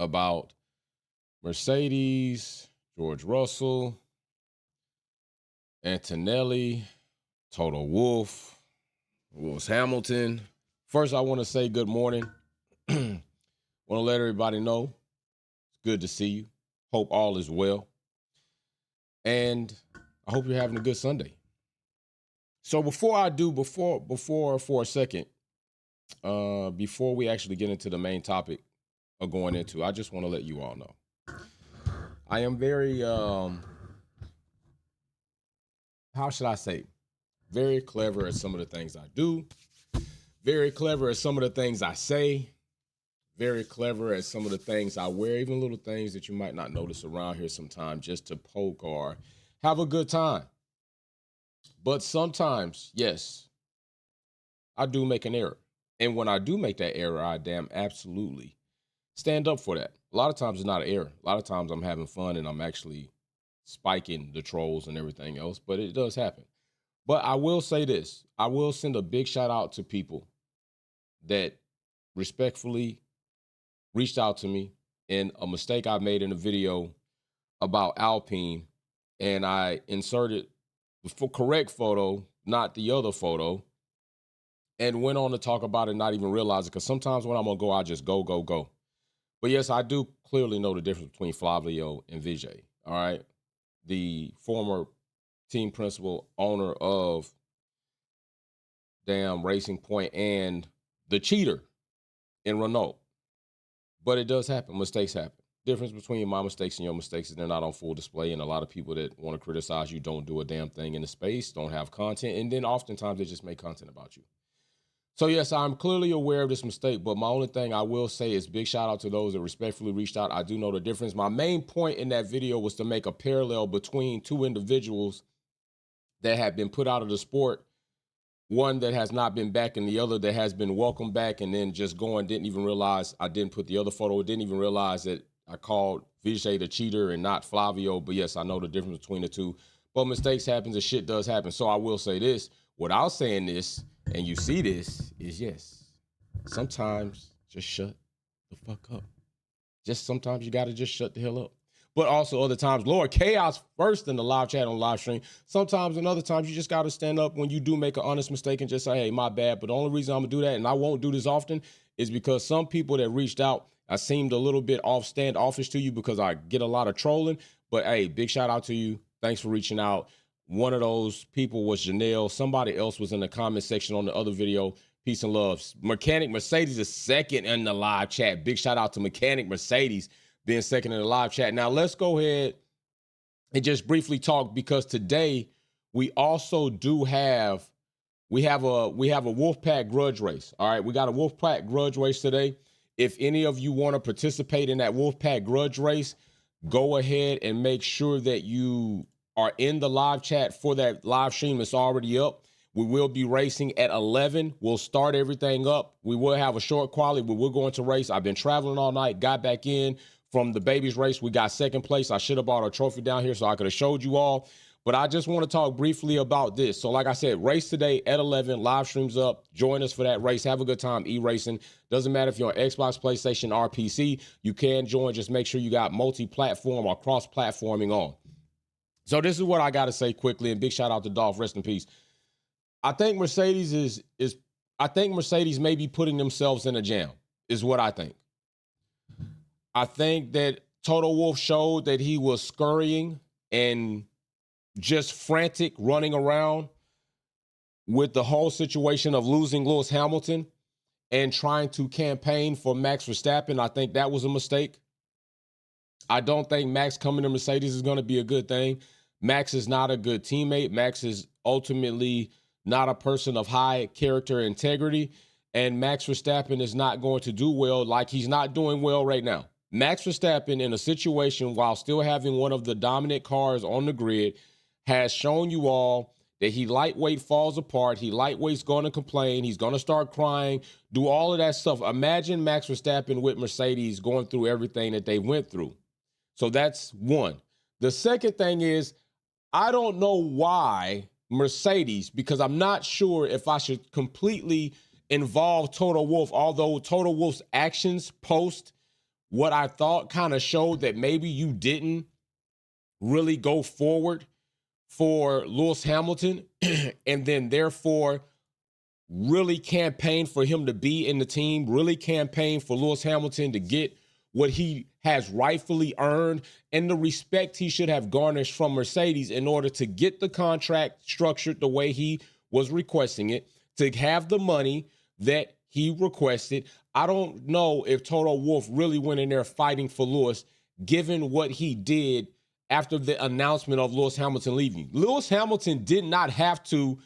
about Mercedes, George Russell, Antonelli, Toto Wolff, Lewis Hamilton. First, I want to say good morning. Want to let everybody know it's good to see you. Hope all is well. And I hope you're having a good Sunday. So before for a second, before we actually get into the main topic of going into, I just want to let you all know. I am very, how should I say, very clever at some of the things I do, very clever at some of the things I say, very clever at some of the things I wear, even little things that you might not notice around here sometimes just to poke or have a good time. But sometimes, yes, I do make an error. And when I do make that error, I damn absolutely stand up for that. A lot of times it's not an error. A lot of times I'm having fun and I'm actually spiking the trolls and everything else, but it does happen. But I will say this. I will send a big shout out to people that respectfully reached out to me in a mistake I made in a video about Alpine, and I inserted the correct photo, not the other photo, and went on to talk about it, not even realize it, because sometimes when I'm going to go, I just go. But yes, I do clearly know the difference between Flavio and Vijay, all right? The former team principal, owner of damn Racing Point, and the cheater in Renault. But it does happen. Mistakes happen. Difference between my mistakes and your mistakes is they're not on full display, and a lot of people that want to criticize you don't do a damn thing in the space, don't have content, and then oftentimes they just make content about you. So yes, I'm clearly aware of this mistake, but my only thing I will say is big shout out to those that respectfully reached out. I do know the difference. My main point in that video was to make a parallel between two individuals that have been put out of the sport, one that has not been back and the other that has been welcomed back and then just going, didn't even realize I didn't put the other photo, didn't even realize that I called Vijay the cheater and not Flavio. But yes, I know the difference between the two. But mistakes happen and shit does happen. So I will say this, without saying this, and you see this, is yes, sometimes just shut the fuck up. Just sometimes you got to just shut the hell up. But also other times, Lord, chaos first in the live chat on live stream. Sometimes and other times you just got to stand up when you do make an honest mistake and just say, hey, my bad. But the only reason I'm going to do that, and I won't do this often, is because some people that reached out, I seemed a little bit standoffish to you because I get a lot of trolling. But hey, big shout out to you. Thanks for reaching out. One of those people was Janelle. Somebody else was in the comment section on the other video. Peace and love. Mechanic Mercedes is second in the live chat. Big shout out to Mechanic Mercedes being second in the live chat. Now let's go ahead and just briefly talk, because today we also do have a Wolfpack grudge race. All right, we got a Wolfpack grudge race today. If any of you want to participate in that Wolfpack grudge race, go ahead and make sure that you are in the live chat for that live stream. It's already up. We will be racing at 11. We'll start everything up. We will have a short quali, but we're going to race. I've been traveling all night, got back in from the babies race. We got second place. I should have brought a trophy down here so I could have showed you all. But I just want to talk briefly about this. So like I said, race today at 11, live streams up. Join us for that race. Have a good time e-racing. Doesn't matter if you're on Xbox, PlayStation, or PC. You can join. Just make sure you got multi-platform or cross-platforming on. So this is what I got to say quickly, and big shout out to Dolph. Rest in peace. I think Mercedes I think Mercedes may be putting themselves in a jam, is what I think. I think that Toto Wolff showed that he was scurrying and just frantic, running around with the whole situation of losing Lewis Hamilton and trying to campaign for Max Verstappen. I think that was a mistake. I don't think Max coming to Mercedes is going to be a good thing. Max is not a good teammate. Max is ultimately not a person of high character and integrity. And Max Verstappen is not going to do well, like he's not doing well right now. Max Verstappen, in a situation while still having one of the dominant cars on the grid, has shown you all that he lightweight falls apart. He lightweight's going to complain. He's going to start crying, do all of that stuff. Imagine Max Verstappen with Mercedes going through everything that they went through. So that's one. The second thing is, I don't know why Mercedes, because I'm not sure if I should completely involve Toto Wolff, although Toto Wolff's actions post what I thought kind of showed that maybe you didn't really go forward for Lewis Hamilton and then therefore really campaign for him to be in the team, really campaign for Lewis Hamilton to get what he has rightfully earned and the respect he should have garnished from Mercedes in order to get the contract structured the way he was requesting it, to have the money that he requested. I don't know if Toto Wolff really went in there fighting for Lewis, given what he did after the announcement of Lewis Hamilton leaving. Lewis Hamilton did not have to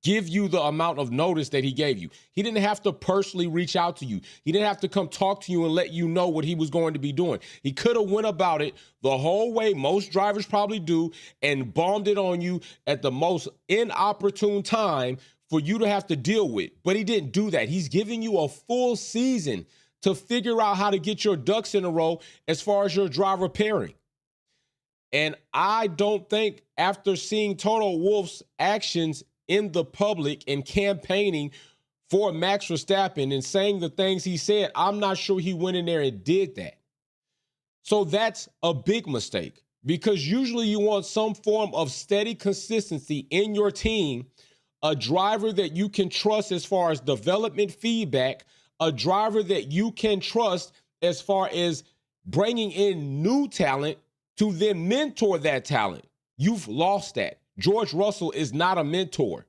give you the amount of notice that he gave you. He didn't have to personally reach out to you. He didn't have to come talk to you and let you know what he was going to be doing. He could have went about it the whole way most drivers probably do and bombed it on you at the most inopportune time for you to have to deal with. But he didn't do that. He's giving you a full season to figure out how to get your ducks in a row as far as your driver pairing. And I don't think after seeing Toto Wolff's actions in the public and campaigning for Max Verstappen and saying the things he said, I'm not sure he went in there and did that. So that's a big mistake, because usually you want some form of steady consistency in your team, a driver that you can trust as far as development feedback, a driver that you can trust as far as bringing in new talent to then mentor that talent. You've lost that. George Russell is not a mentor.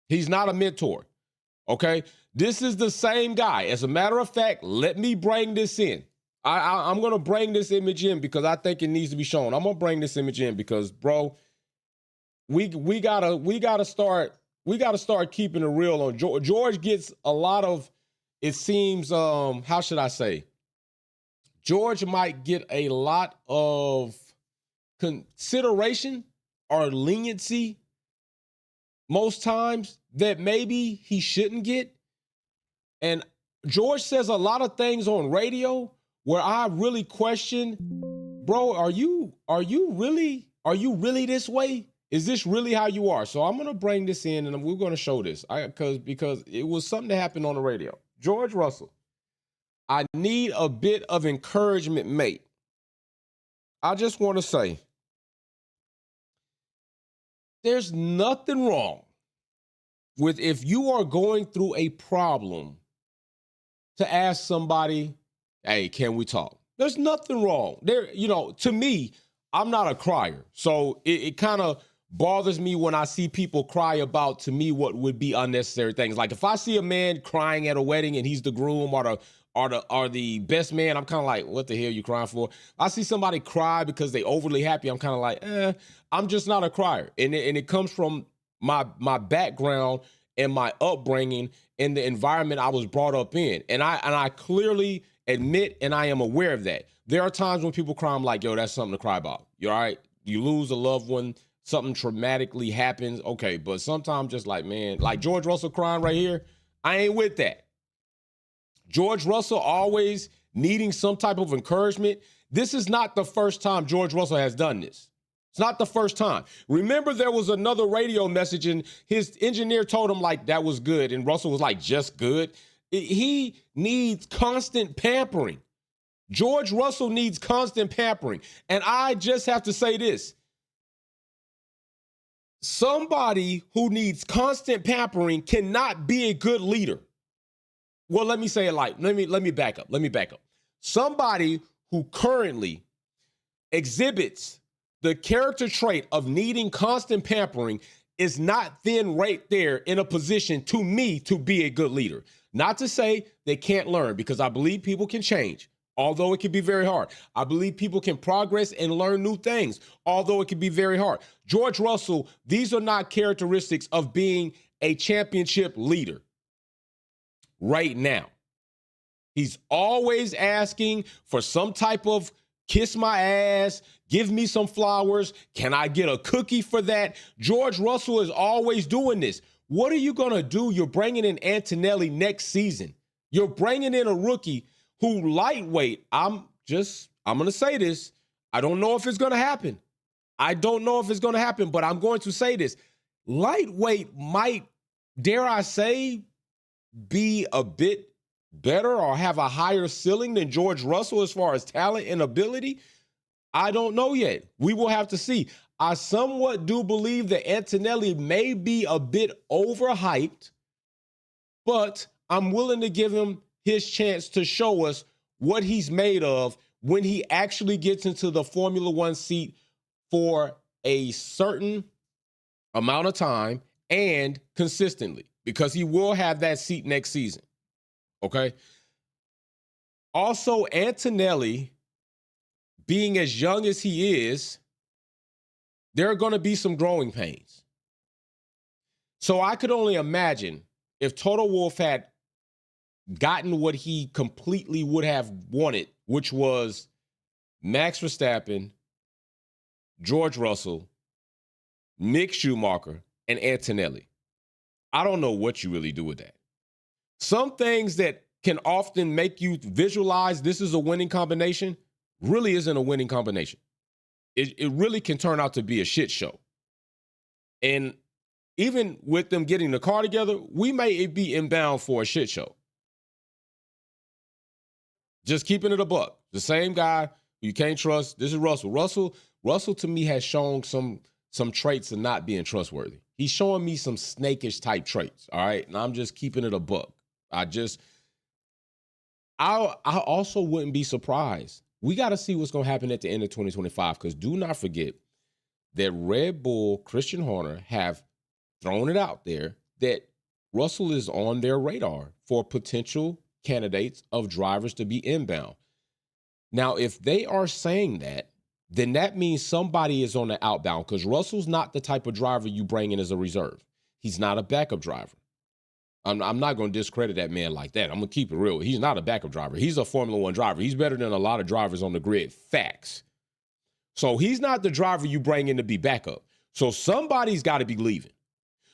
He's not a mentor, okay? This is the same guy. As a matter of fact, let me bring this in. I'm going to bring this image in because I think it needs to be shown. I'm going to bring this image in because, bro, we gotta start keeping it real on George. George gets a lot of, it seems, how should I say? George might get a lot of consideration or leniency most times that maybe he shouldn't get. And George says a lot of things on radio where I really question, bro, are you really this way? Is this really how you are? So I'm going to bring this in and we're going to show this because it was something that happened on the radio. George Russell, I need a bit of encouragement, mate. I just want to say, there's nothing wrong with, if you are going through a problem, to ask somebody, hey, can we talk? There's nothing wrong. To me, I'm not a crier. So it kind of bothers me when I see people cry about, to me, what would be unnecessary things. Like if I see a man crying at a wedding and he's the groom or the best man, I'm kind of like, what the hell are you crying for? I see somebody cry because they overly happy, I'm kind of like, I'm just not a crier. And it comes from my background and my upbringing and the environment I was brought up in. And I clearly admit and I am aware of that. There are times when people cry, I'm like, yo, that's something to cry about. You're all right. You lose a loved one, something traumatically happens. Okay, but sometimes just like, man, like George Russell crying right here, I ain't with that. George Russell always needing some type of encouragement. This is not the first time George Russell has done this. It's not the first time. Remember, there was another radio message and his engineer told him like that was good. And Russell was like, just good. He needs constant pampering. George Russell needs constant pampering. And I just have to say this. Somebody who needs constant pampering cannot be a good leader. Well, let me say it like, let me back up. Somebody who currently exhibits the character trait of needing constant pampering is not then right there in a position, to me, to be a good leader. Not to say they can't learn, because I believe people can change, although it can be very hard. I believe people can progress and learn new things, although it can be very hard. George Russell, these are not characteristics of being a championship leader right now. He's always asking for some type of kiss my ass, give me some flowers. Can I get a cookie for that? George Russell is always doing this. What are you going to do? You're bringing in Antonelli next season. You're bringing in a rookie who lightweight. I'm going to say this. I don't know if it's going to happen. But I'm going to say this. Lightweight might, dare I say, be a bit better or have a higher ceiling than George Russell as far as talent and ability? I don't know yet. We will have to see. I somewhat do believe that Antonelli may be a bit overhyped, but I'm willing to give him his chance to show us what he's made of when he actually gets into the Formula One seat for a certain amount of time and consistently, because he will have that seat next season. Okay. Also, Antonelli, being as young as he is, there are going to be some growing pains. So I could only imagine if Toto Wolff had gotten what he completely would have wanted, which was Max Verstappen, George Russell, Mick Schumacher, and Antonelli. I don't know what you really do with that. Some things that can often make you visualize this is a winning combination really isn't a winning combination. It really can turn out to be a shit show. And even with them getting the car together, we may be inbound for a shit show. Just keeping it a buck. The same guy you can't trust. This is Russell. Russell to me has shown some traits of not being trustworthy. He's showing me some snakish type traits. All right. And I'm just keeping it a buck. I also wouldn't be surprised. We got to see what's going to happen at the end of 2025, because do not forget that Red Bull, Christian Horner have thrown it out there that Russell is on their radar for potential candidates of drivers to be inbound. Now, if they are saying that, then that means somebody is on the outbound, because Russell's not the type of driver you bring in as a reserve. He's not a backup driver. I'm not going to discredit that man like that. I'm going to keep it real. He's not a backup driver. He's a Formula One driver. He's better than a lot of drivers on the grid. Facts. So he's not the driver you bring in to be backup. So somebody's got to be leaving.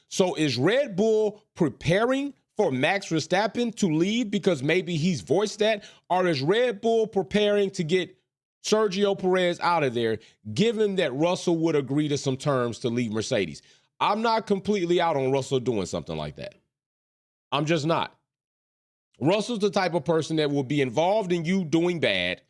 So is Red Bull preparing for Max Verstappen to leave because maybe he's voiced that? Or is Red Bull preparing to get Sergio Perez out of there, given that Russell would agree to some terms to leave Mercedes? I'm not completely out on Russell doing something like that. I'm just not. Russell's the type of person that will be involved in you doing bad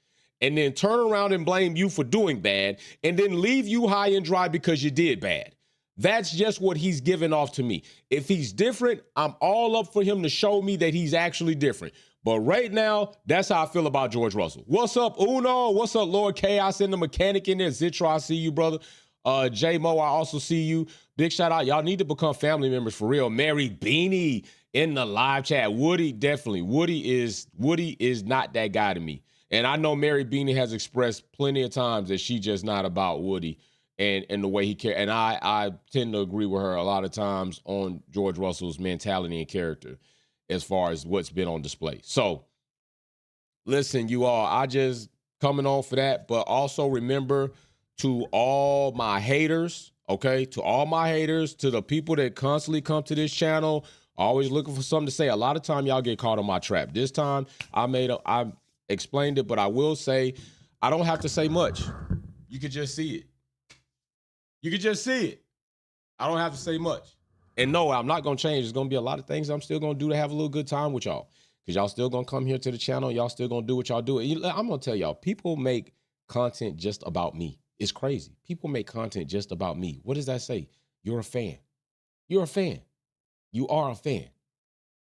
and then turn around and blame you for doing bad and then leave you high and dry because you did bad. That's just what he's giving off to me. If he's different, I'm all up for him to show me that he's actually different. But right now, that's how I feel about George Russell. What's up, Uno? What's up, Lord Chaos in the mechanic in there? Zitra, I see you, brother. J-Mo, I also see you. Big shout out. Y'all need to become family members for real. Mary Beanie in the live chat. Woody, definitely. Woody is not that guy to me. And I know Mary Beanie has expressed plenty of times that she just not about Woody and the way he cares. And I tend to agree with her a lot of times on George Russell's mentality and character as far as what's been on display. So, listen, you all, I just coming on for that. But also remember, to all my haters, okay, to all my haters, to the people that constantly come to this channel, always looking for something to say. A lot of time y'all get caught on my trap. This time I explained it, but I will say I don't have to say much. You could just see it. You could just see it. I don't have to say much. And no, I'm not going to change. There's going to be a lot of things I'm still going to do to have a little good time with y'all, because y'all still going to come here to the channel. Y'all still going to do what y'all do. I'm going to tell y'all, people make content just about me. It's crazy. People make content just about me. What does that say? You're a fan. You're a fan. You are a fan.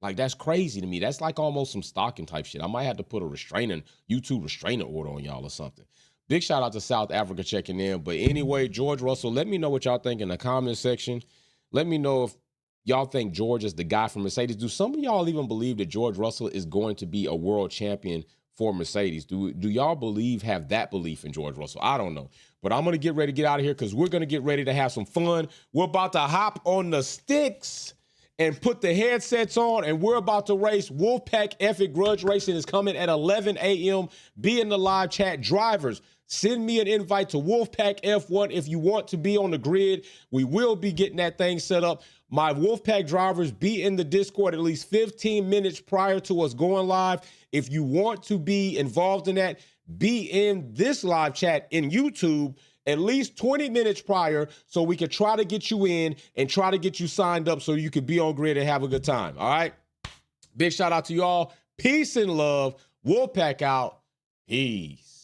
Like, that's crazy to me. That's like almost some stalking type shit. I might have to put a YouTube restraining order on y'all or something. Big shout out to South Africa checking in. But anyway, George Russell, let me know what y'all think in the comment section. Let me know if y'all think George is the guy from Mercedes. Do some of y'all even believe that George Russell is going to be a world champion for Mercedes? Do y'all have that belief in George Russell? I don't know. But I'm going to get ready to get out of here because we're going to get ready to have some fun. We're about to hop on the sticks and put the headsets on, and we're about to race. Wolfpack Epic Grudge Racing is coming at 11 a.m. Be in the live chat. Drivers, send me an invite to Wolfpack F1 if you want to be on the grid. We will be getting that thing set up. My Wolfpack drivers, be in the Discord at least 15 minutes prior to us going live. If you want to be involved in that, be in this live chat in YouTube at least 20 minutes prior so we can try to get you in and try to get you signed up so you can be on grid and have a good time. All right? Big shout out to y'all. Peace and love. Wolfpack out. Peace.